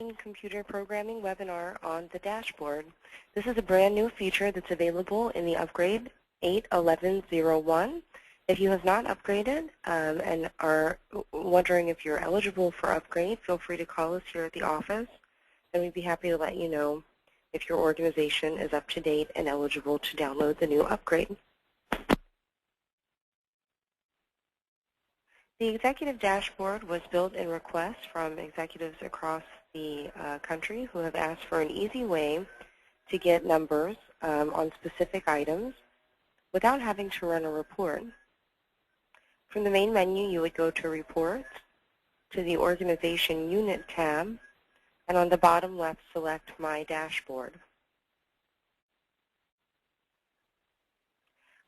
Computer Programming webinar on the dashboard. This is a brand new feature that's available in the upgrade 8.11.01. If you have not upgraded and are wondering if you're eligible for upgrade, feel free to call us here at the office, and we'd be happy to let you know if your organization is up to date and eligible to download the new upgrade. The executive dashboard was built in request from executives across the country who have asked for an easy way to get numbers on specific items without having to run a report. From the main menu, you would go to Reports, to the Organization Unit tab, and on the bottom left, select My Dashboard.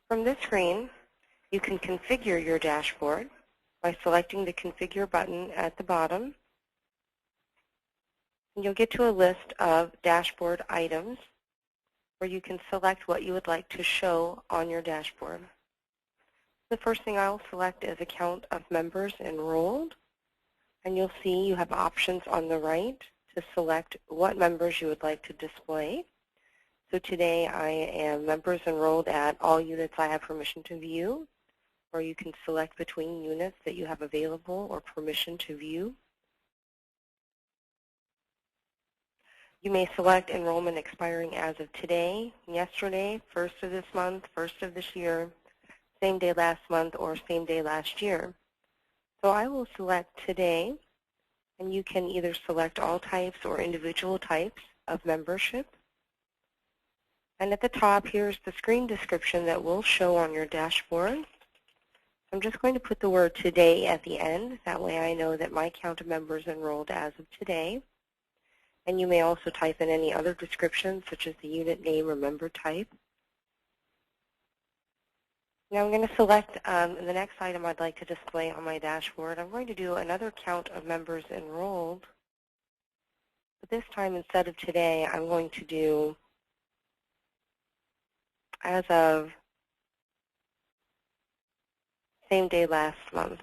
From this screen, you can configure your dashboard by selecting the Configure button at the bottom. And you'll get to a list of dashboard items where you can select what you would like to show on your dashboard. The first thing I'll select is a count of members enrolled, and you'll see you have options on the right to select what members you would like to display. So today I am members enrolled at all units I have permission to view, or you can select between units that you have available or permission to view. You may select enrollment expiring as of today, yesterday, first of this month, first of this year, same day last month, or same day last year. So I will select today, and you can either select all types or individual types of membership. And at the top, here's the screen description that will show on your dashboard. I'm just going to put the word today at the end. That way I know that my count of members enrolled as of today. And you may also type in any other descriptions, such as the unit name or member type. Now I'm going to select the next item I'd like to display on my dashboard. I'm going to do another count of members enrolled. But this time, instead of today, I'm going to do as of same day last month,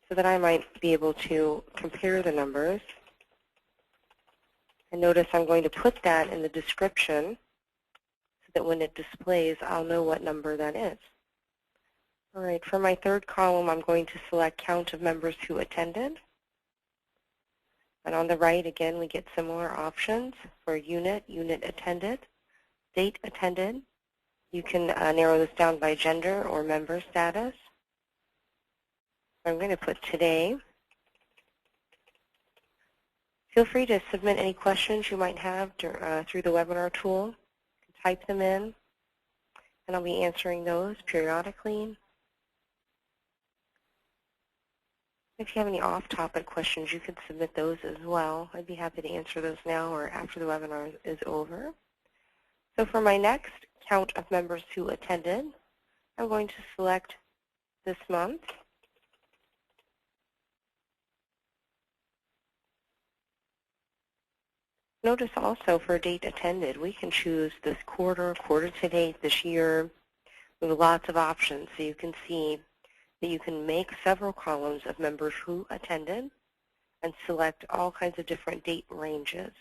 so that I might be able to compare the numbers. And notice I'm going to put that in the description so that when it displays, I'll know what number that is. All right, for my third column, I'm going to select count of members who attended. And on the right, again, we get similar options for unit, unit attended, date attended. You can narrow this down by gender or member status. I'm going to put today. Feel free to submit any questions you might have through the webinar tool. Type them in, and I'll be answering those periodically. If you have any off-topic questions, you can submit those as well. I'd be happy to answer those now or after the webinar is over. So for my next count of members who attended, I'm going to select this month. Notice also for date attended, we can choose this quarter, quarter to date, this year. We have lots of options, so you can see that you can make several columns of members who attended and select all kinds of different date ranges.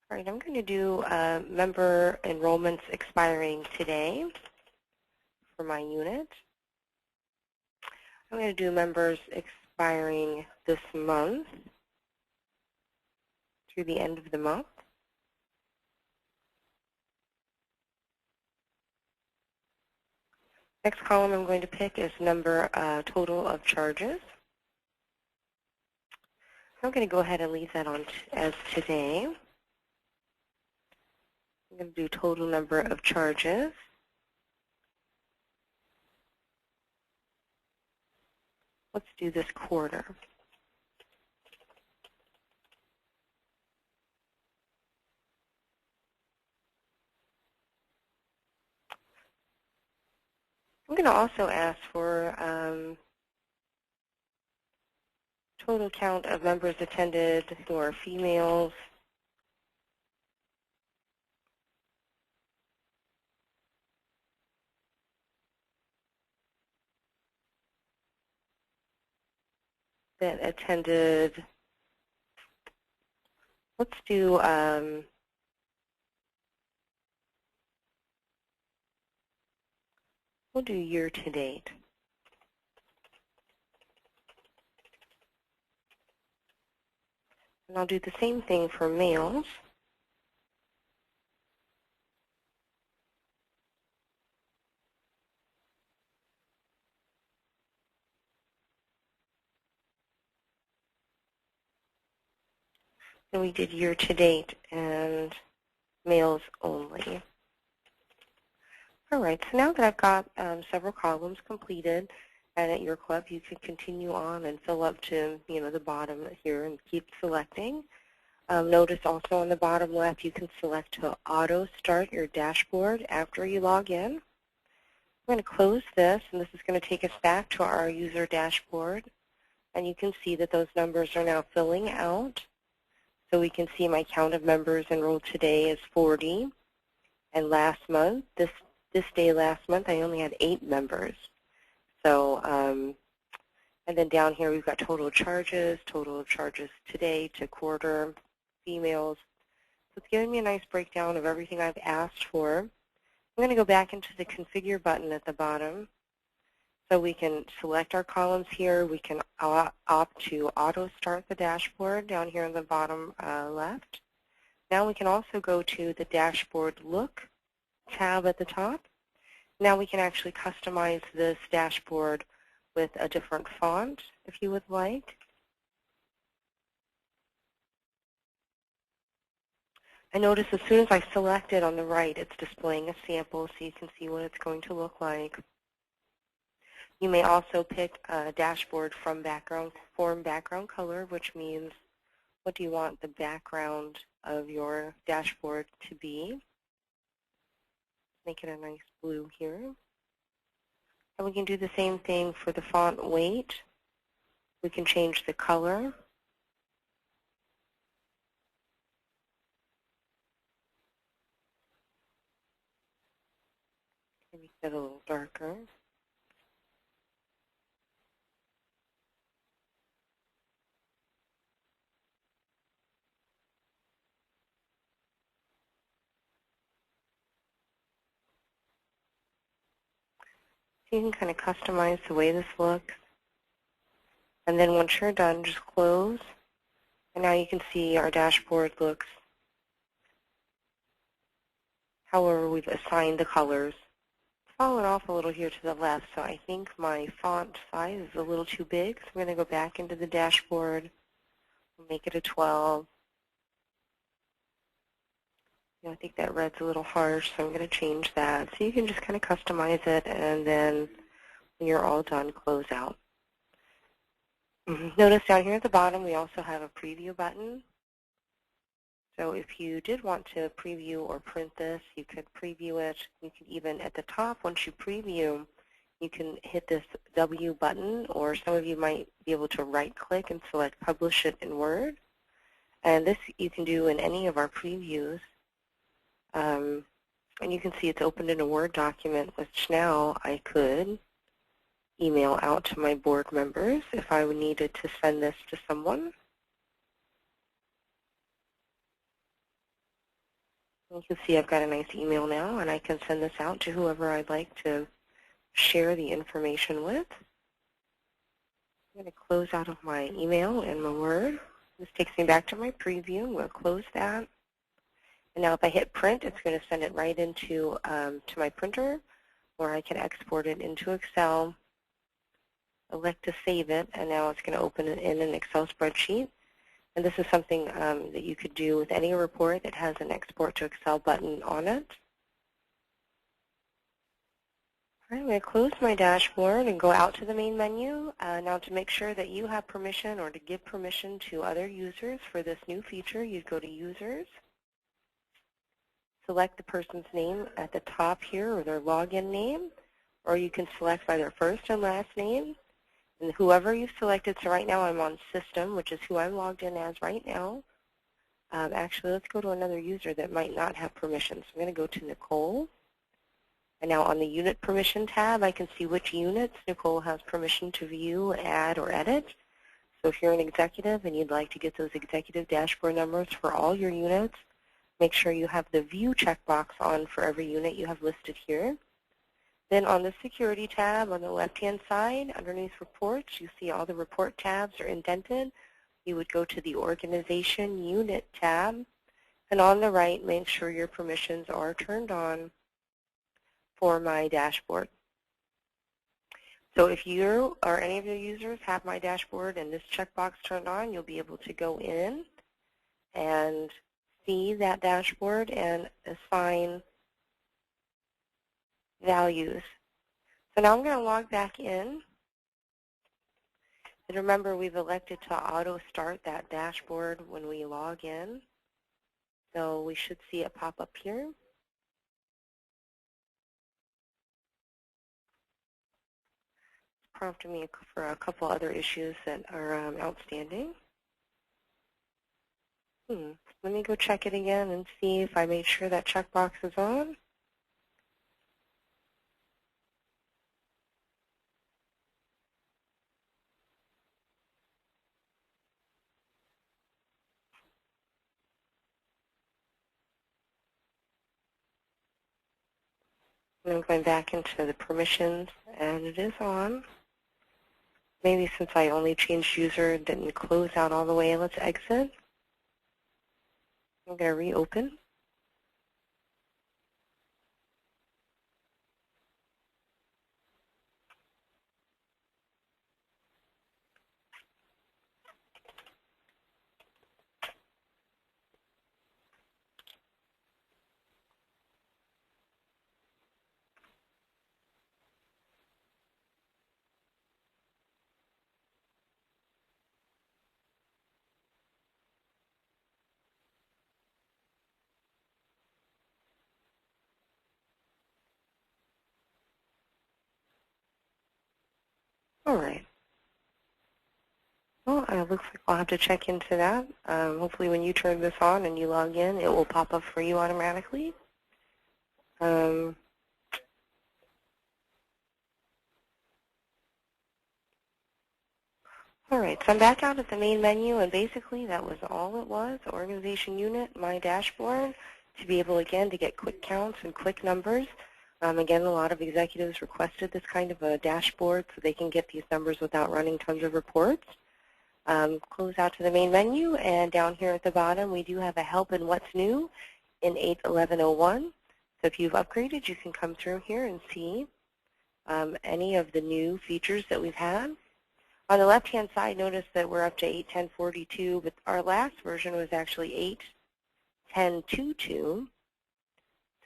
All right, I'm going to do member enrollments expiring today for my unit. I'm going to do members expiring this month through the end of the month. Next column I'm going to pick is number total of charges. I'm going to go ahead and leave that on as today. I'm going to do total number of charges. Let's do this quarter. I'm going to also ask for total count of members attended who are females. That attended let's do we'll do year to date. And I'll do the same thing for males. And we did year to date and males only. All right, so now that I've got several columns completed, and at your club you can continue on and fill up to the bottom here and keep selecting. Notice also on the bottom left you can select to auto start your dashboard after you log in. I'm going to close this, and this is going to take us back to our user dashboard. And you can see that those numbers are now filling out. So we can see my count of members enrolled today is 40. And last month, this day last month, I only had 8 members. So, and then down here we've got total charges today to quarter, females. So it's giving me a nice breakdown of everything I've asked for. I'm going to go back into the configure button at the bottom. So we can select our columns here. We can opt to auto start the dashboard down here in the bottom left. Now we can also go to the dashboard look tab at the top. Now we can actually customize this dashboard with a different font if you would like. And notice as soon as I select it on the right, it's displaying a sample so you can see what it's going to look like. You may also pick a dashboard from background color, which means what do you want the background of your dashboard to be. Make it a nice blue here. And we can do the same thing for the font weight. We can change the color. Make it a little darker. So you can kind of customize the way this looks. And then once you're done, just close. And now you can see our dashboard looks however we've assigned the colors. It's fallen off a little here to the left, so I think my font size is a little too big. So I'm going to go back into the dashboard and make it a 12. I think that red's a little harsh, so I'm going to change that. So you can just kind of customize it, and then when you're all done, close out. Notice down here at the bottom we also have a preview button. So if you did want to preview or print this, you could preview it. You can even, at the top, once you preview, you can hit this W button, or some of you might be able to right-click and select Publish it in Word. And this you can do in any of our previews. And you can see it's opened in a Word document, which now I could email out to my board members if I needed to send this to someone. You can see I've got a nice email now, and I can send this out to whoever I'd like to share the information with. I'm going to close out of my email and my Word. This takes me back to my preview. I'm going to close that. And now if I hit print, it's going to send it right into to my printer, or I can export it into Excel, elect to save it, and now it's going to open it in an Excel spreadsheet. And this is something that you could do with any report that has an Export to Excel button on it. All right, I'm going to close my dashboard and go out to the main menu. Now to make sure that you have permission or to give permission to other users for this new feature, you'd go to Users. Select the person's name at the top here, or their login name, or you can select by their first and last name. And whoever you've selected, so right now I'm on System, which is who I'm logged in as right now. Actually, let's go to another user that might not have permission. So I'm going to go to Nicole. And now on the Unit Permission tab, I can see which units Nicole has permission to view, add, or edit. So if you're an executive and you'd like to get those executive dashboard numbers for all your units, make sure you have the View checkbox on for every unit you have listed here. Then on the Security tab on the left-hand side, underneath Reports, you see all the report tabs are indented. You would go to the Organization Unit tab, and on the right, make sure your permissions are turned on for My Dashboard. So if you or any of your users have My Dashboard and this checkbox turned on, you'll be able to go in and see that dashboard and assign values. So now I'm going to log back in. And remember, we've elected to auto start that dashboard when we log in. So we should see it pop up here. It's prompting me for a couple other issues that are outstanding. Let me go check it again and see if I made sure that checkbox is on. And I'm going back into the permissions, and it is on. Maybe since I only changed user, it didn't close out all the way. Let's exit. I'm going to reopen. All right. Well, it looks like I'll have to check into that. Hopefully when you turn this on and you log in, it will pop up for you automatically. All right, so I'm back out at the main menu, and basically that was all it was, Organization Unit, My Dashboard, to be able, again, to get quick counts and quick numbers. Again, a lot of executives requested this kind of a dashboard so they can get these numbers without running tons of reports. Close out to the main menu, and down here at the bottom we do have a Help and What's New in 8.11.01. So if you've upgraded, you can come through here and see any of the new features that we've had. On the left-hand side, notice that we're up to 8.10.42, but our last version was actually 8.10.22.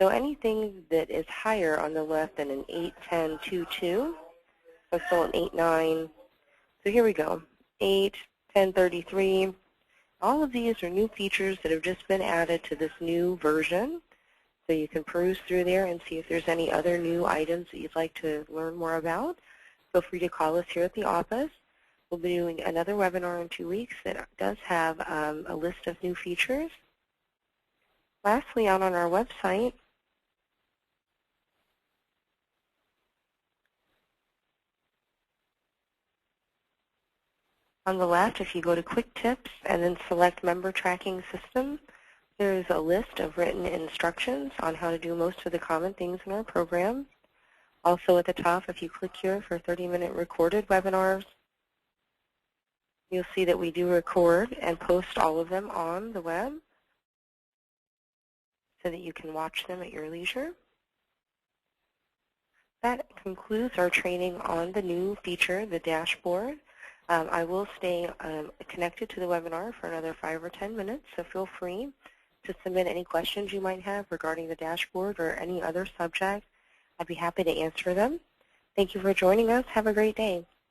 So anything that is higher on the left than an 8.10.22, so still an 8.9. So here we go, 8.10.33. All of these are new features that have just been added to this new version. So you can peruse through there and see if there's any other new items that you'd like to learn more about. Feel free to call us here at the office. We'll be doing another webinar in 2 weeks that does have a list of new features. Lastly, out on our website, on the left, if you go to Quick Tips and then select Member Tracking System, there's a list of written instructions on how to do most of the common things in our program. Also at the top, if you click here for 30-minute recorded webinars, you'll see that we do record and post all of them on the web so that you can watch them at your leisure. That concludes our training on the new feature, the dashboard. I will stay connected to the webinar for another 5 or 10 minutes, so feel free to submit any questions you might have regarding the dashboard or any other subject. I'd be happy to answer them. Thank you for joining us. Have a great day.